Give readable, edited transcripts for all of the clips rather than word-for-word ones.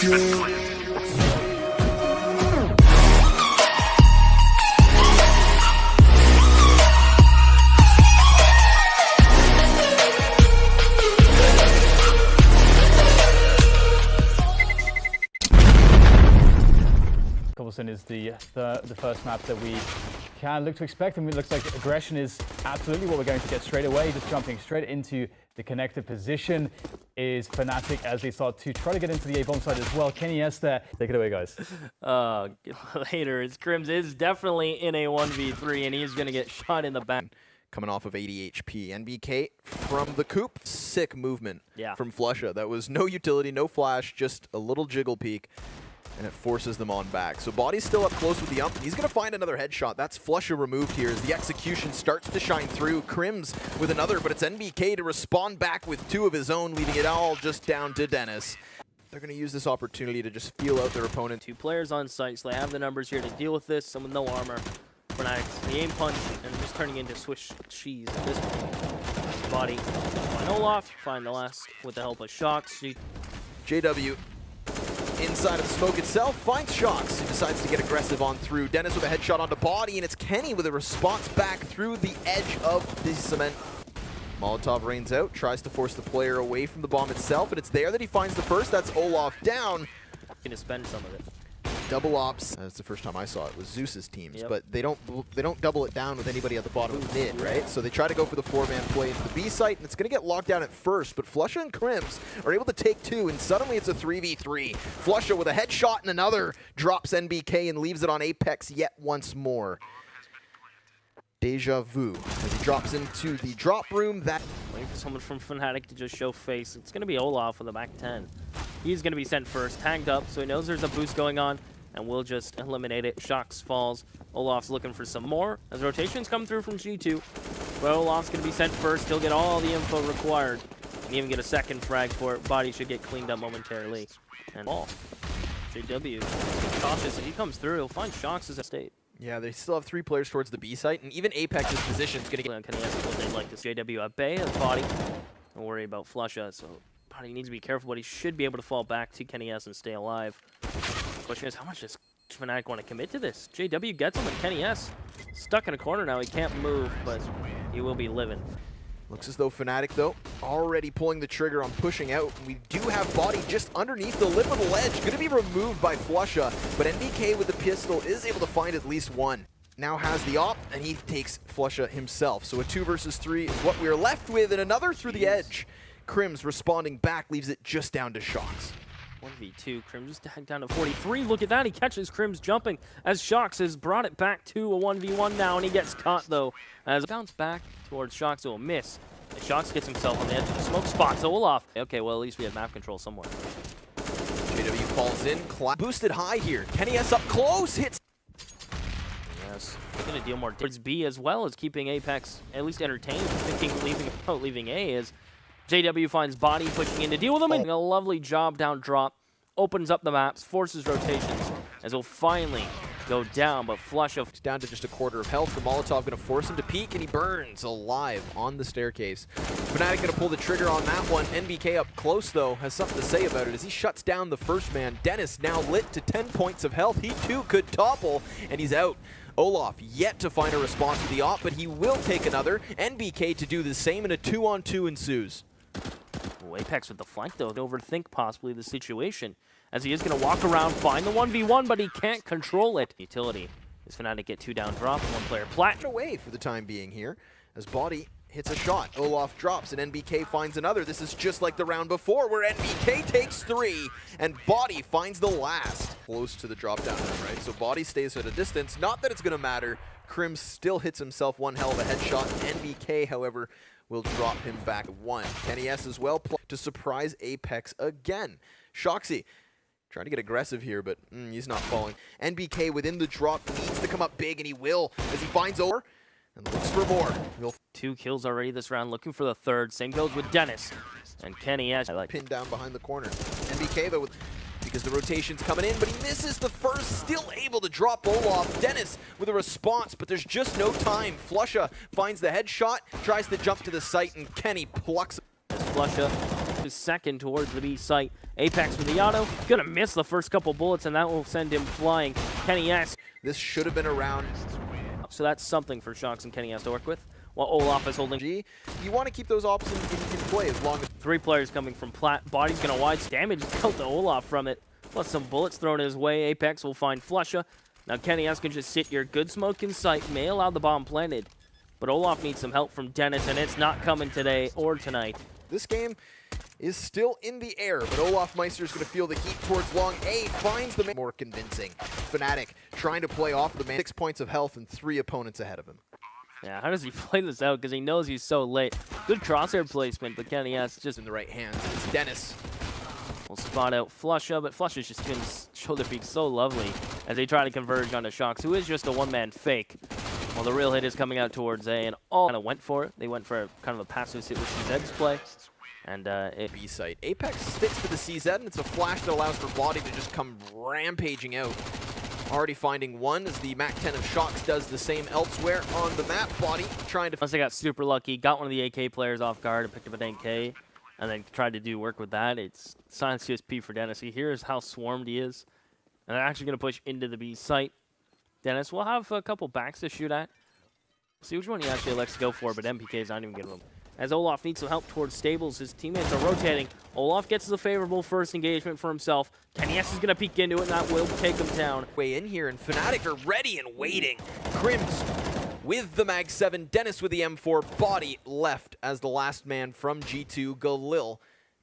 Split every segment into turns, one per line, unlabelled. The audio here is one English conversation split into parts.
Cobblestone is the first map that we can look to expect, and it looks like aggression is absolutely what we're going to get straight away. Just jumping straight into the connected position is Fnatic as they start to try to get into the A-bomb side as well. Kenny S there. Take it away, guys.
Later, Crims is definitely in a 1v3, and he's going to get shot in the back.
Coming off of 80 HP. NBK from the coop. Sick movement from Flusha. That was no utility, no flash, just a little jiggle peek. And it forces them on back. So Body's still up close with the ump. He's going to find another headshot. That's Flusha removed here as the execution starts to shine through. Crims with another, but it's NBK to respond back with two of his own, leaving it all just down to Dennis. They're going to use this opportunity to just feel out their opponent.
Two players on site, so they have the numbers here to deal with this. Some with no armor. Fnatic, the aim punch, and just turning into Swiss cheese at this point. Body, find Olaf, find the last with the help of Shocks.
JW inside of the smoke itself, finds Shocks, who decides to get aggressive on through. Dennis with a headshot onto Body, and it's Kenny with a response back through the edge of the cement. Molotov rains out, tries to force the player away from the bomb itself, and it's there that he finds the first. That's Olaf down.
Gonna spend some of it.
Double ops. That's the first time I saw it. Was Zeus's teams, but they don't double it down with anybody at the bottom of mid, right? So they try to go for the four-man play into the B site, and it's going to get locked down at first. But Flusha and Crims are able to take two, and suddenly it's a 3v3. Flusha with a headshot and another drops NBK and leaves it on Apex yet once more. Deja vu as he drops into the drop room. That
waiting for someone from Fnatic to just show face. It's going to be Olaf with the back 10. He's going to be sent first, tagged up, so he knows there's a boost going on. And we'll just eliminate it. Shocks falls. Olaf's looking for some more as rotations come through from G2. But Olaf's going to be sent first. He'll get all the info required. And even get a second frag for it. Body should get cleaned up momentarily. And ball. JW cautious. If he comes through, he'll find Shocks as a state.
Yeah, they still have three players towards the B site. And even Apex's position is going to get...
They like this JW at bay as Body. Don't worry about Flusha. So Body needs to be careful, but he should be able to fall back to Kenny S and stay alive. The question is, how much does Fnatic want to commit to this? JW gets him, and Kenny S stuck in a corner now. He can't move, but he will be living.
Looks as though Fnatic, though, already pulling the trigger on pushing out. We do have Body just underneath the lip of the ledge. Going to be removed by Flusha, but NBK with the pistol is able to find at least one. Now has the op, and he takes Flusha himself. So a 2 versus 3 is what we are left with, and another through the edge. Crims responding back, leaves it just down to Shocks.
1v2, Crims just tagged down to 43. Look at that, he catches Crims jumping as Shocks has brought it back to a 1v1 now, and he gets caught though. As bounce back towards Shocks, will miss. And Shocks gets himself on the edge of the smoke spots. Olaf. Okay, well at least we have map control somewhere.
JW falls in, boosted high here. Kenny S up close, hits.
Yes, he's gonna deal more towards B as well as keeping Apex at least entertained. Thinking leaving A is. JW finds Body pushing in to deal with him, and a lovely job down drop. Opens up the maps, forces rotations, as he'll finally go down, but Flusha
down to just a quarter of health. The Molotov going to force him to peek, and he burns alive on the staircase. Fnatic going to pull the trigger on that one. NBK up close, though, has something to say about it as he shuts down the first man. Dennis now lit to 10 points of health. He, too, could topple, and he's out. Olaf yet to find a response to the op, but he will take another. NBK to do the same, and a 2-on-2 ensues.
Apex with the flank, though. Overthink possibly the situation, as he is going to walk around, find the 1v1, but he can't control it. Utility is Fnatic get 2 down drop, 1 player plat.
Away for the time being here, as Body hits a shot. Olaf drops, and NBK finds another. This is just like the round before, where NBK takes 3, and Body finds the last. Close to the drop down, right? So Body stays at a distance. Not that it's going to matter. Crims still hits himself one hell of a headshot. NBK, however, will drop him back 1. Kenny S as well to surprise Apex again. Shoxy trying to get aggressive here, but he's not falling. NBK within the drop needs to come up big, and he will as he finds over and looks for more.
2 kills already this round, looking for the 3rd. Same goes with Dennis and Kenny S.
Pinned down behind the corner. NBK though, because the rotation's coming in, but he misses the first, still able to drop Olaf. Dennis with a response, but there's just no time. Flusha finds the headshot, tries to jump to the site, and Kenny plucks.
Flusha His second towards the B site. Apex with the auto. Gonna miss the first couple bullets, and that will send him flying. Kenny S.
This should have been a round.
So that's something for Shox and Kenny S to work with. While Olaf is holding
G. You want to keep those options in play as long as
3 players coming from Plat. Body's gonna wide damage dealt to Olaf from it. Plus some bullets thrown his way. Apex will find Flusha. Now Kenny S can just sit here. Good smoke in sight. May allow the bomb planted. But Olaf needs some help from Dennis, and it's not coming today or tonight.
this game is still in the air, but Olaf Meister is going to feel the heat towards long A, finds the more convincing. Fnatic trying to play off the man. 6 points of health and 3 opponents ahead of him.
Yeah, how does he play this out? Because he knows he's so late. Good crosshair placement, but Kenny S just
In the right hands, it's Dennis.
will spot out Flusha, but Flusha's just been shoulder peek so lovely as they try to converge onto Shox, who is just a one-man fake. Well, the real hit is coming out towards A, and all kind of went for it. They went for kind of a passive sit with CZ's play. And it
B site. Apex sticks to the CZ, and it's a flash that allows for Body to just come rampaging out. Already finding one as the MAC 10 of Shox does the same elsewhere on the map. Body trying to...
Once they got super lucky, got one of the AK players off guard and picked up an AK, and then tried to do work with that. It's silent CSP for Dennis. He hears how swarmed he is, and they're actually going to push into the B site. Dennis will have a couple backs to shoot at. See which one he actually elects to go for, but MPK is not even giving him. As Olaf needs some help towards stables, his teammates are rotating. Olaf gets the favorable first engagement for himself. Kenny S is going to peek into it, and that will take him down.
Way in here, and Fnatic are ready and waiting. Crims with the Mag 7, Dennis with the M4, Body left as the last man from G2, Galil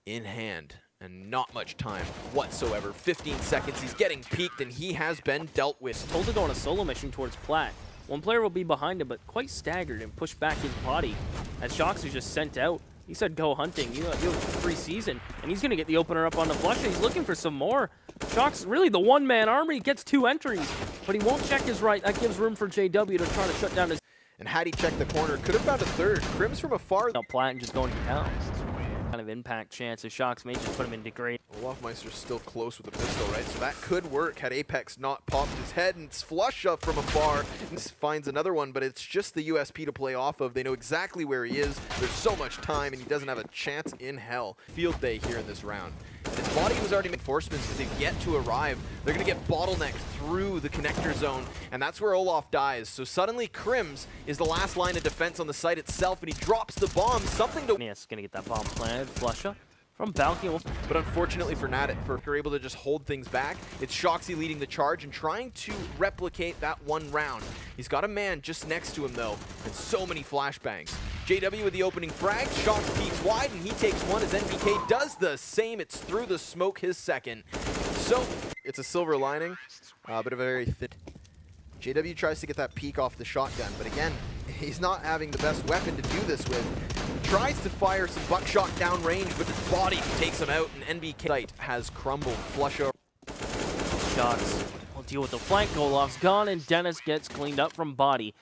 in hand. And not much time whatsoever. 15 seconds, he's getting peeked, and he has been dealt with.
Told to go on a solo mission towards Plat. One player will be behind him, but quite staggered and push back his body. As Shox is just sent out. He said, go hunting. You have a free season. And he's going to get the opener up on the flush. He's looking for some more. Shox, really the one-man army, gets 2 entries. But he won't check his right. That gives room for JW to try to shut down his...
And had he checked the corner, could have found a third. Crims from afar.
Now Plat and just going to town. Kind of impact chance as Shox may just put him in degrade.
Olaf Meister's still close with the pistol, right? So that could work had Apex not popped his head, and it's Flusha from afar. This finds another one, but it's just the USP to play off of. They know exactly where he is. There's so much time, and he doesn't have a chance in hell. Field day here in this round. And his Body was already reinforcements, but they've yet to arrive. They're going to get bottlenecked through the connector zone, and that's where Olaf dies. So suddenly Crims is the last line of defense on the site itself, and he drops the bomb. Something to...
Yes, going to get that bomb planted. Flusha from balcony.
But unfortunately for Fnatic, they're able to just hold things back. It's Shoxy leading the charge and trying to replicate that one round. He's got a man just next to him, though, and so many flashbangs. JW with the opening frag. Shox peeks wide, and he takes one as NBK does the same. It's through the smoke, his second. So it's a silver lining, but a very thin. JW tries to get that peek off the shotgun, but again, he's not having the best weapon to do this with. Tries to fire some buckshot downrange, but his Body takes him out, and NBK site has crumbled. Flusha.
Shox will deal with the flank. Olaf's gone, and Dennis gets cleaned up from Body.